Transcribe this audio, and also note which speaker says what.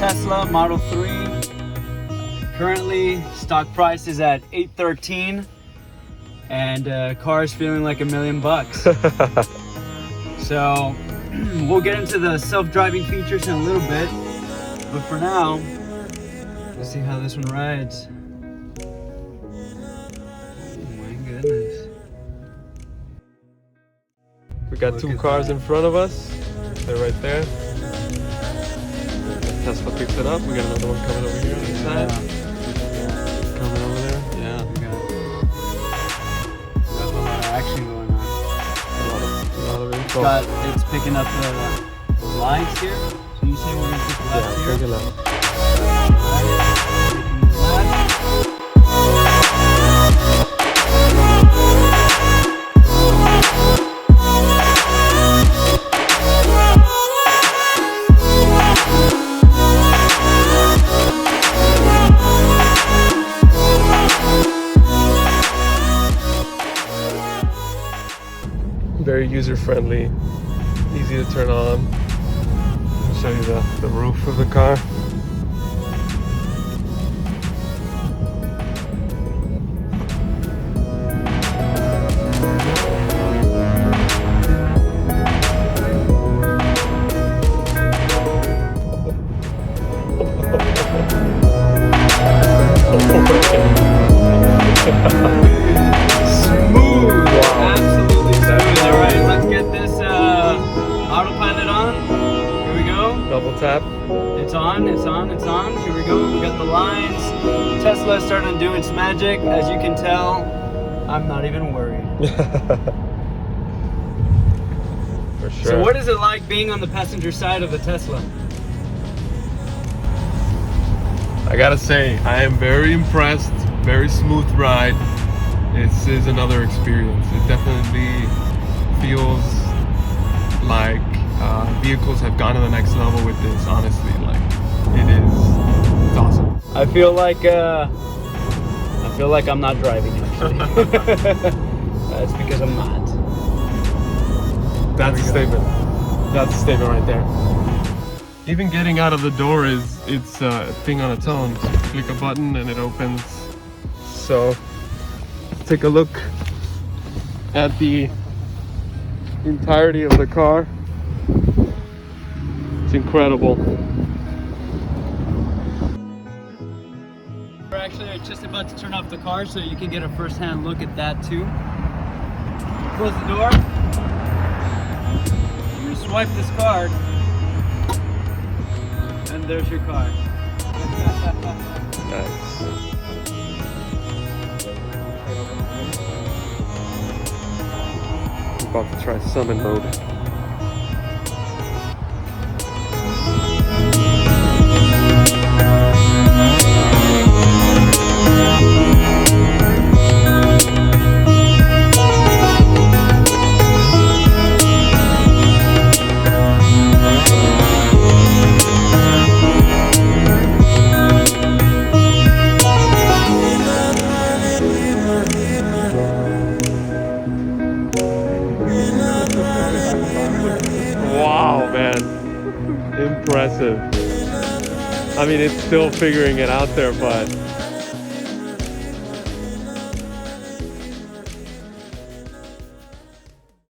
Speaker 1: Tesla Model 3. Currently, stock price is at $813, and car is feeling like $1 million. So we'll get into the self-driving features in a little bit, but for now, let's see how this one rides. Oh my goodness.
Speaker 2: We got two cars in front of us. They're right there. Tesla picks it up. We got another one coming over here on the side. Coming over there.
Speaker 1: Yeah, we got a lot of action going on.
Speaker 2: A lot of info.
Speaker 1: It's picking up the lights here. So you say we're gonna pick left here?
Speaker 2: Take a left. Very user-friendly, easy to turn on. I'll show you the roof of the car.
Speaker 1: Smooth! Wow. Absolutely smooth. Alright, let's get this autopilot on. Here we go.
Speaker 2: Double tap.
Speaker 1: It's on, it's on, it's on. Here we go. We got the lines. Tesla is starting to do its magic. As you can tell, I'm not even worried.
Speaker 2: For sure.
Speaker 1: So what is it like being on the passenger side of the Tesla?
Speaker 2: I gotta say, I am very impressed. Very smooth ride. This is another experience. It definitely feels like vehicles have gone to the next level with this. Honestly, like it's awesome.
Speaker 1: I feel like I'm not driving actually. That's because I'm not.
Speaker 2: That's a statement. That's a statement right there. Even getting out of the door it's a thing on its own. So you click a button and it opens. So let's take a look at the entirety of the car. It's incredible.
Speaker 1: We're actually just about to turn off the car so you can get a first-hand look at that too. Close the door. You swipe this card, and there's your car.
Speaker 2: Nice. I'm about to try summon mode. Wow, man. Impressive. I mean, it's still figuring it out there, but